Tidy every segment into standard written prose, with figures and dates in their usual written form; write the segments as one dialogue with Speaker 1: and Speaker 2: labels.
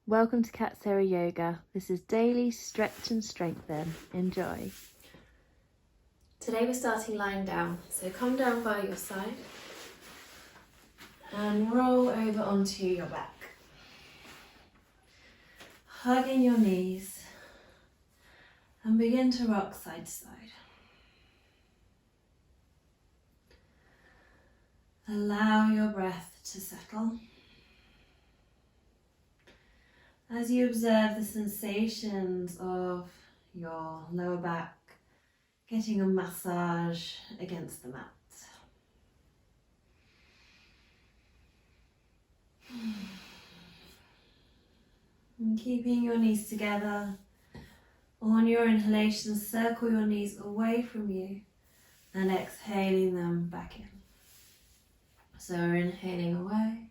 Speaker 1: Welcome to Sara Yoga. This is daily stretch and strengthen. Enjoy.
Speaker 2: Today we're starting lying down, so come down by your side and roll over onto your back. Hugging your knees and begin to rock side to side. Allow your breath to settle as you observe the sensations of your lower back getting a massage against the mat. And keeping your knees together, on your inhalation, circle your knees away from you and exhaling them back in. So we're inhaling away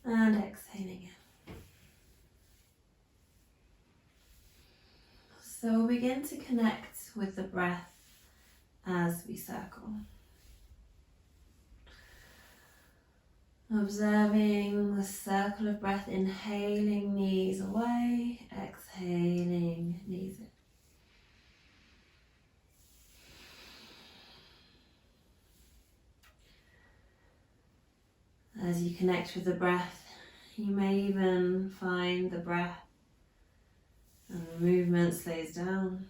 Speaker 2: and exhaling in. So we'll begin to connect with the breath as we circle. Observing the circle of breath, inhaling knees away, exhaling knees in. As you connect with the breath, you may even find the breath and the movement slows down.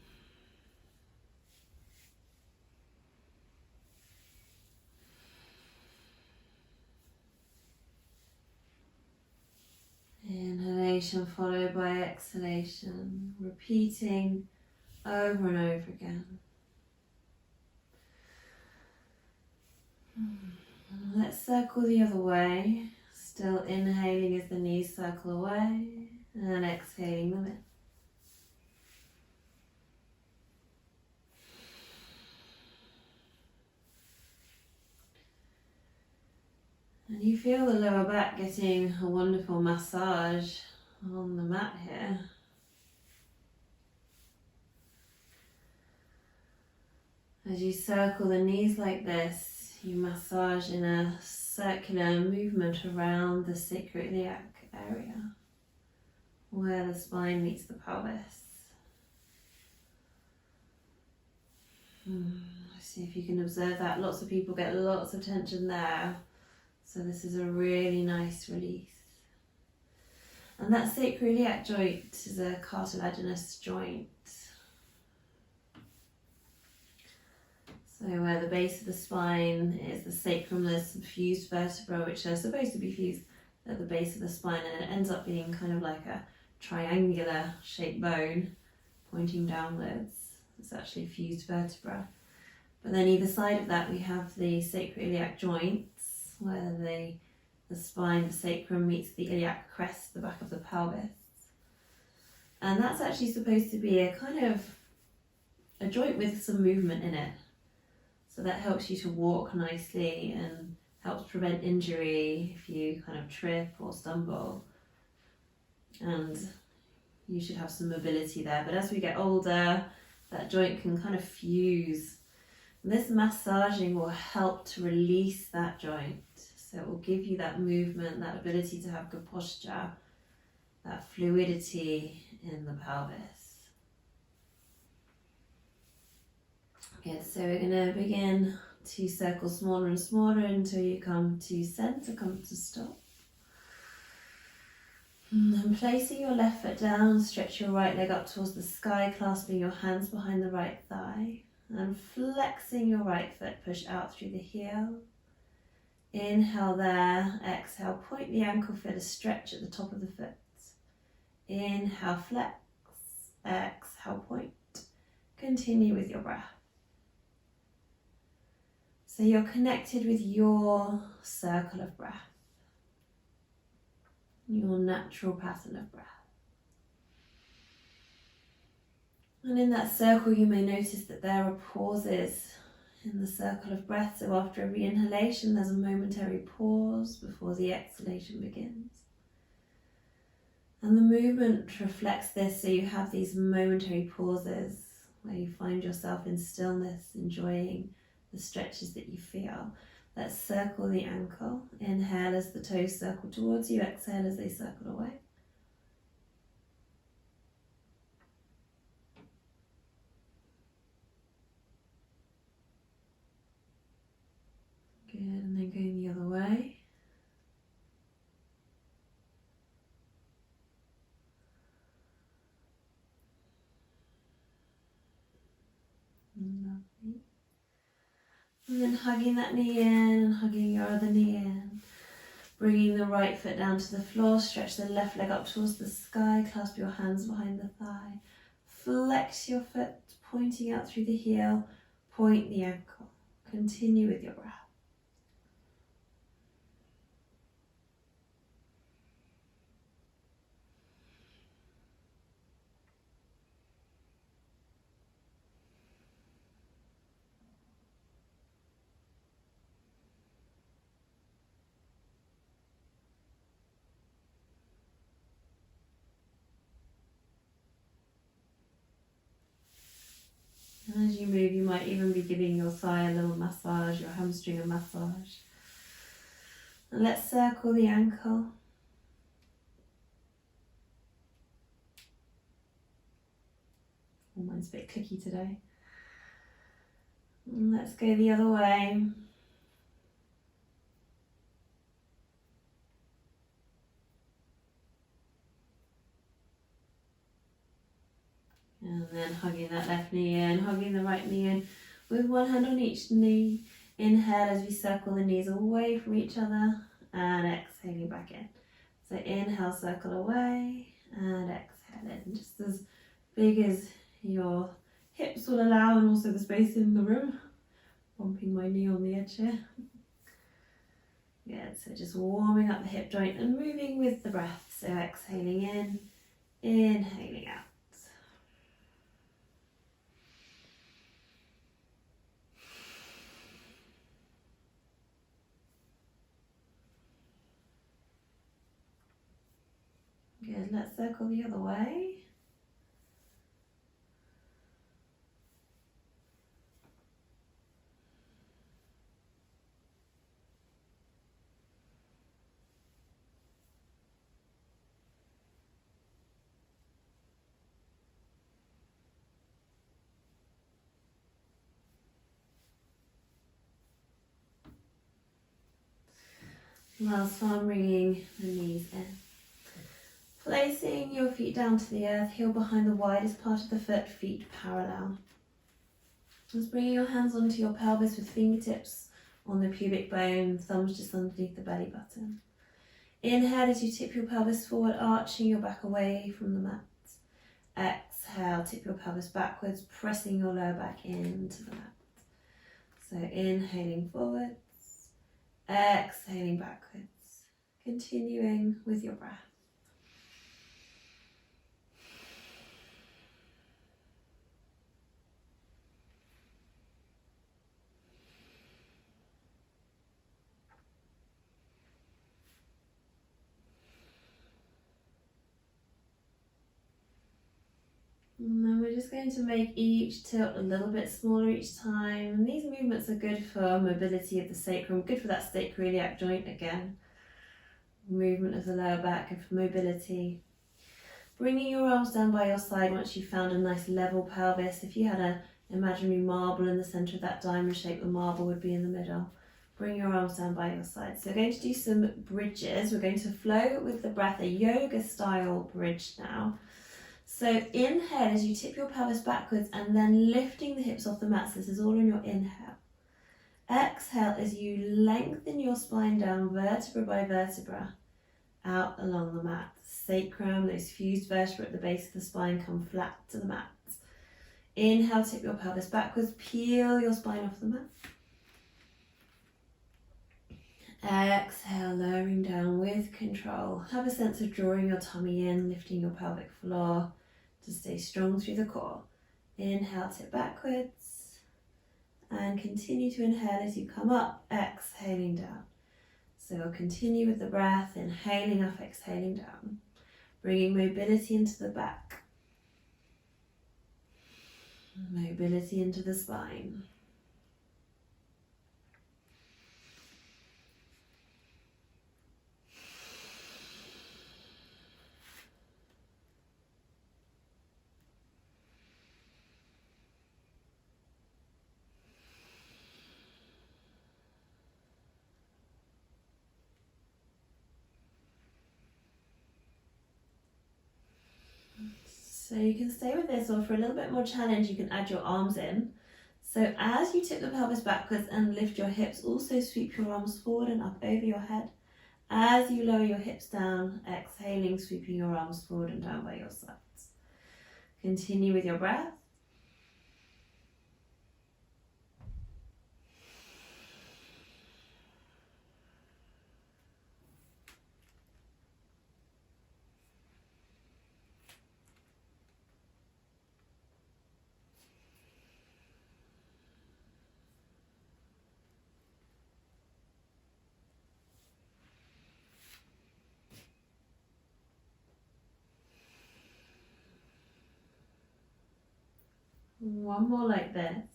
Speaker 2: Inhalation followed by exhalation, repeating over and over again. Let's circle the other way. Still inhaling as the knees circle away and exhaling them in. And you feel the lower back getting a wonderful massage on the mat here. As you circle the knees like this, you massage in a circular movement around the sacroiliac area, where the spine meets the pelvis. See if you can observe that. Lots of people get lots of tension there. So this is a really nice release. And that sacroiliac joint is a cartilaginous joint. So where the base of the spine is the sacrumless fused vertebra, which are supposed to be fused at the base of the spine, and it ends up being kind of like a triangular shaped bone pointing downwards. It's actually fused vertebra. But then either side of that we have the sacroiliac joints, where the spine, the sacrum, meets the iliac crest, the back of the pelvis. And that's actually supposed to be a kind of a joint with some movement in it. So that helps you to walk nicely and helps prevent injury if you kind of trip or stumble. And you should have some mobility there. But as we get older, that joint can kind of fuse. And this massaging will help to release that joint. So it will give you that movement, that ability to have good posture, that fluidity in the pelvis. Good, so we're going to begin to circle smaller and smaller until you come to center, come to stop. And then placing your left foot down, stretch your right leg up towards the sky, clasping your hands behind the right thigh. And flexing your right foot, push out through the heel. Inhale there, exhale, point the ankle, feel a stretch at the top of the foot. Inhale, flex, exhale, point. Continue with your breath. So you're connected with your circle of breath, your natural pattern of breath. And in that circle you may notice that there are pauses in the circle of breath. So after every inhalation there's a momentary pause before the exhalation begins. And the movement reflects this, so you have these momentary pauses where you find yourself in stillness, enjoying the stretches that you feel. Let's circle the ankle. Inhale as the toes circle towards you, exhale as they circle away. And going the other way. Lovely. And then hugging that knee in and hugging your other knee in. Bringing the right foot down to the floor, stretch the left leg up towards the sky, clasp your hands behind the thigh. Flex your foot, pointing out through the heel, point the ankle. Continue with your breath. And as you move, you might even be giving your thigh a little massage, your hamstring a massage. And let's circle the ankle. Oh, mine's a bit clicky today. And let's go the other way. And then hugging that left knee in, hugging the right knee in with one hand on each knee. Inhale as we circle the knees away from each other and exhaling back in. So inhale, circle away and exhale in, just as big as your hips will allow and also the space in the room. Bumping my knee on the edge here. Good, so just warming up the hip joint and moving with the breath. So exhaling in, inhaling out. Good, let's circle the other way. Last one, bringing the knees in. Placing your feet down to the earth, heel behind the widest part of the foot, feet parallel. Just bringing your hands onto your pelvis with fingertips on the pubic bone, thumbs just underneath the belly button. Inhale as you tip your pelvis forward, arching your back away from the mat. Exhale, tip your pelvis backwards, pressing your lower back into the mat. So inhaling forwards, exhaling backwards, continuing with your breath. And then we're just going to make each tilt a little bit smaller each time. And these movements are good for mobility of the sacrum, good for that sacroiliac joint again. Movement of the lower back and for mobility. Bringing your arms down by your side once you've found a nice level pelvis. If you had an imaginary marble in the centre of that diamond shape, the marble would be in the middle. Bring your arms down by your side. So we're going to do some bridges. We're going to flow with the breath, a yoga style bridge now. So inhale as you tip your pelvis backwards and then lifting the hips off the mat. So this is all in your inhale. Exhale as you lengthen your spine down vertebra by vertebra out along the mat. Sacrum, those fused vertebrae at the base of the spine come flat to the mat. Inhale, tip your pelvis backwards, peel your spine off the mat. Exhale, lowering down with control. Have a sense of drawing your tummy in, lifting your pelvic floor to stay strong through the core. Inhale, tip backwards. And continue to inhale as you come up, exhaling down. So we'll continue with the breath, inhaling up, exhaling down. Bringing mobility into the back. Mobility into the spine. So you can stay with this, or for a little bit more challenge, you can add your arms in. So as you tip the pelvis backwards and lift your hips, also sweep your arms forward and up over your head. As you lower your hips down, exhaling, sweeping your arms forward and down by your sides. Continue with your breath. One more like this.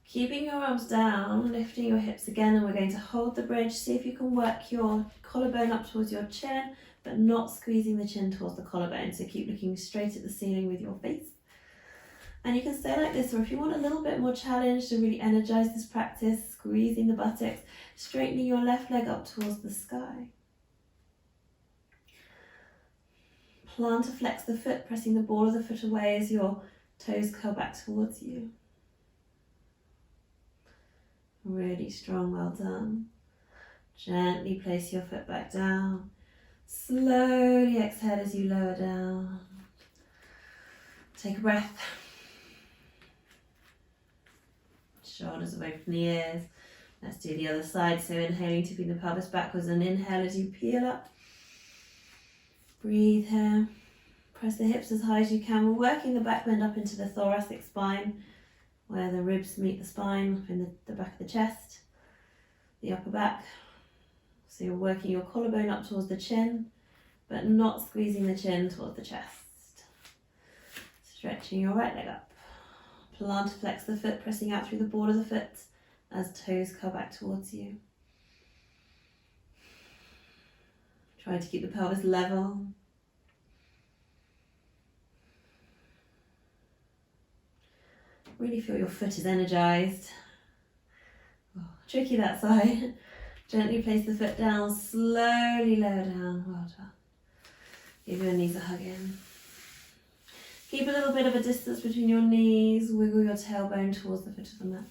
Speaker 2: Keeping your arms down, lifting your hips again, and we're going to hold the bridge. See if you can work your collarbone up towards your chin, but not squeezing the chin towards the collarbone. So keep looking straight at the ceiling with your face. And you can stay like this, or if you want a little bit more challenge to really energize this practice, squeezing the buttocks, straightening your left leg up towards the sky. Plant to flex the foot, pressing the ball of the foot away as your toes curl back towards you. Really strong, well done. Gently place your foot back down. Slowly exhale as you lower down. Take a breath. Shoulders away from the ears. Let's do the other side. So inhaling, tipping the pelvis backwards, and inhale as you peel up. Breathe here. Press the hips as high as you can. We're working the back bend up into the thoracic spine, where the ribs meet the spine, up in the back of the chest, the upper back. So you're working your collarbone up towards the chin, but not squeezing the chin towards the chest. Stretching your right leg up. Plant to flex the foot, pressing out through the ball of the foot as toes curl back towards you. Try to keep the pelvis level. Really feel your foot is energized. Oh, tricky that side. Gently place the foot down, slowly lower down. Well done. Give your knees a hug in. Keep a little bit of a distance between your knees. Wiggle your tailbone towards the foot of the mat.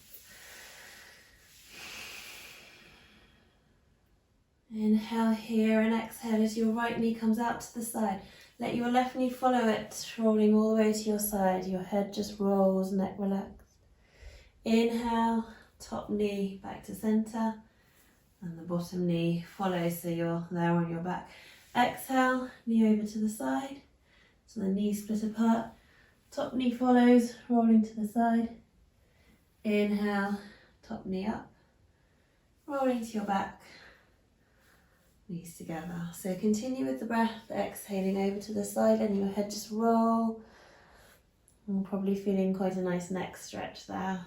Speaker 2: Inhale here and exhale as your right knee comes out to the side. Let your left knee follow it, rolling all the way to your side. Your head just rolls, neck relaxed. Inhale, top knee back to center, and the bottom knee follows, so you're there on your back. Exhale, knee over to the side, so the knees split apart. Top knee follows, rolling to the side. Inhale, top knee up, rolling to your back. Knees together. So continue with the breath, exhaling over to the side, letting your head just roll. And probably feeling quite a nice neck stretch there.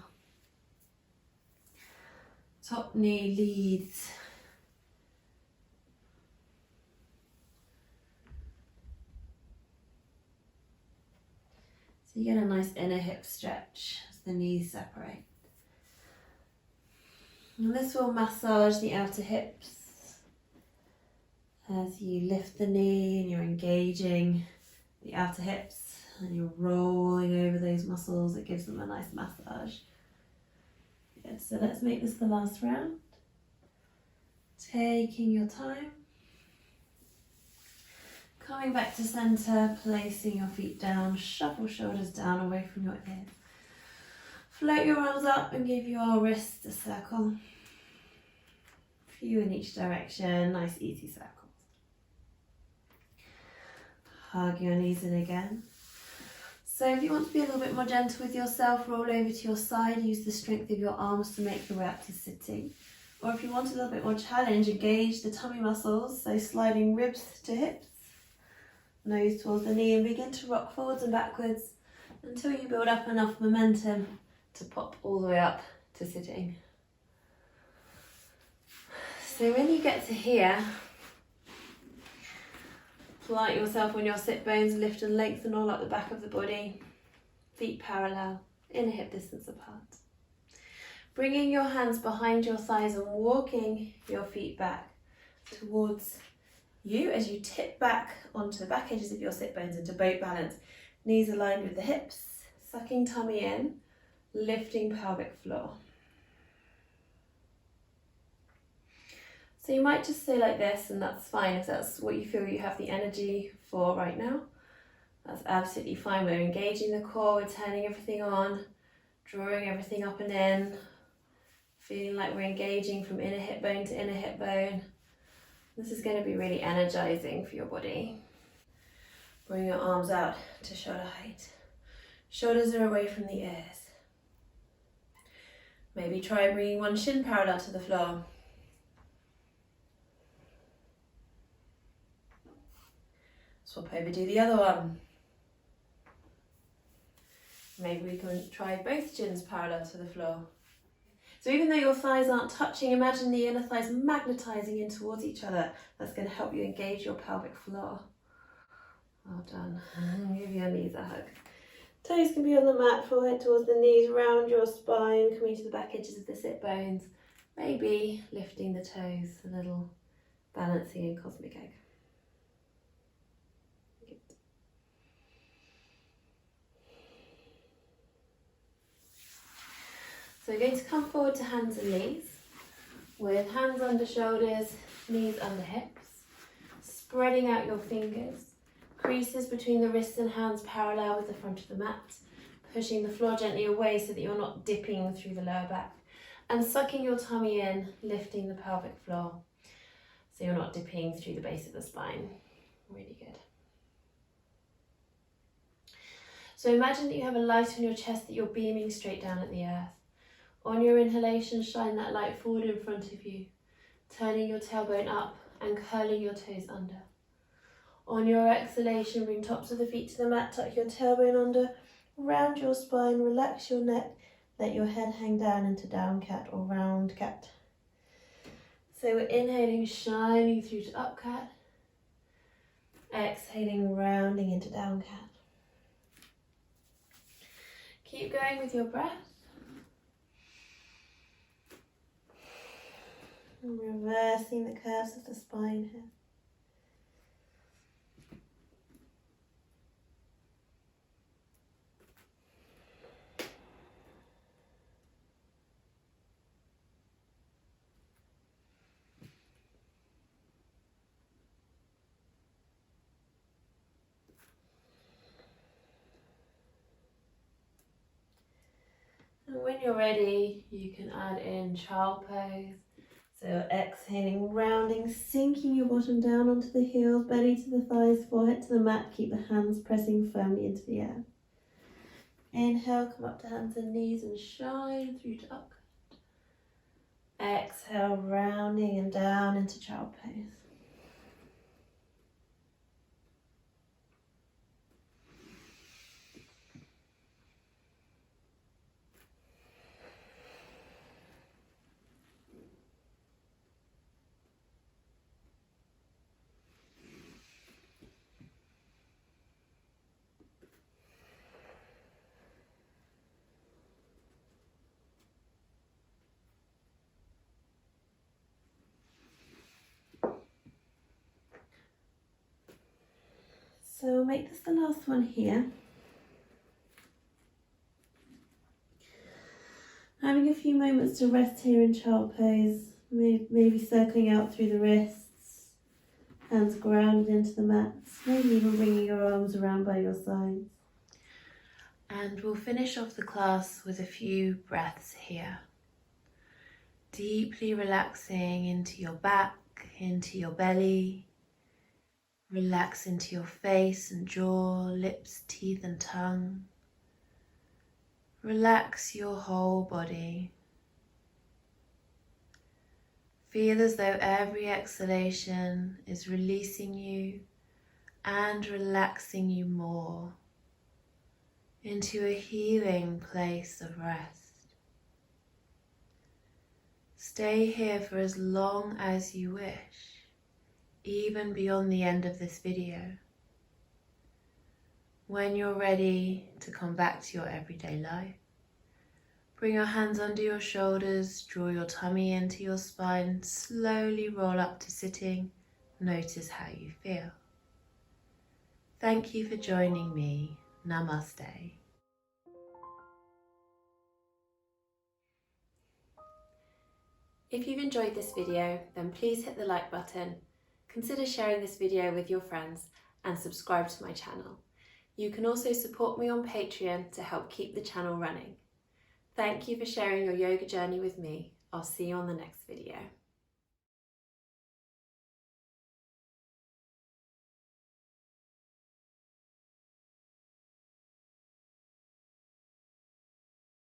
Speaker 2: Top knee leads. So you get a nice inner hip stretch as the knees separate. And this will massage the outer hips. As you lift the knee and you're engaging the outer hips and you're rolling over those muscles, it gives them a nice massage. Good, so let's make this the last round. Taking your time. Coming back to center, placing your feet down, shuffle shoulders down away from your ears. Float your arms up and give your wrists a circle. Few in each direction, nice easy circle. Hug your knees in again. So if you want to be a little bit more gentle with yourself, roll over to your side, use the strength of your arms to make your way up to sitting. Or if you want a little bit more challenge, engage the tummy muscles, so sliding ribs to hips, nose towards the knee, and begin to rock forwards and backwards until you build up enough momentum to pop all the way up to sitting. So when you get to here, plant yourself on your sit bones, lift and lengthen all up the back of the body, feet parallel, inner hip distance apart. Bringing your hands behind your thighs and walking your feet back towards you as you tip back onto the back edges of your sit bones into boat balance. Knees aligned with the hips, sucking tummy in, lifting pelvic floor. So you might just stay like this, and that's fine if that's what you feel you have the energy for right now. That's absolutely fine. We're engaging the core, we're turning everything on, drawing everything up and in, feeling like we're engaging from inner hip bone to inner hip bone. This is going to be really energizing for your body. Bring your arms out to shoulder height. Shoulders are away from the ears. Maybe try bringing one shin parallel to the floor. Swap over, do the other one. Maybe we can try both shins parallel to the floor. So even though your thighs aren't touching, imagine the inner thighs magnetizing in towards each other. That's going to help you engage your pelvic floor. Well done. And give your knees a hug. Toes can be on the mat, forehead towards the knees, round your spine, coming to the back edges of the sit bones. Maybe lifting the toes a little, balancing in cosmic egg. So we're going to come forward to hands and knees, with hands under shoulders, knees under hips, spreading out your fingers, creases between the wrists and hands parallel with the front of the mat, pushing the floor gently away so that you're not dipping through the lower back, and sucking your tummy in, lifting the pelvic floor so you're not dipping through the base of the spine. Really good. So imagine that you have a light on your chest that you're beaming straight down at the earth. On your inhalation, shine that light forward in front of you, turning your tailbone up and curling your toes under. On your exhalation, bring tops of the feet to the mat, tuck your tailbone under, round your spine, relax your neck, let your head hang down into down cat or round cat. So we're inhaling, shining through to up cat, exhaling, rounding into down cat. Keep going with your breath. And reversing the curves of the spine here. And when you're ready, you can add in child pose. So exhaling, rounding, sinking your bottom down onto the heels, belly to the thighs, forehead to the mat. Keep the hands pressing firmly into the air. Inhale, come up to hands and knees and shine through to up. Exhale, rounding and down into child pose. So we'll make this the last one here. Having a few moments to rest here in child pose, maybe circling out through the wrists, hands grounded into the mats, maybe even bringing your arms around by your sides. And we'll finish off the class with a few breaths here. Deeply relaxing into your back, into your belly. Relax into your face and jaw, lips, teeth and tongue. Relax your whole body. Feel as though every exhalation is releasing you and relaxing you more into a healing place of rest. Stay here for as long as you wish, even beyond the end of this video. When you're ready to come back to your everyday life,
Speaker 1: Bring your hands under your shoulders, draw your tummy into your spine, slowly roll up to sitting. Notice how you feel. Thank you for joining me. Namaste. If you've enjoyed this video, then please hit the like button. Consider sharing this video with your friends and subscribe to my channel. You can also support me on Patreon to help keep the channel running. Thank you for sharing your yoga journey with me. I'll see you on the next video.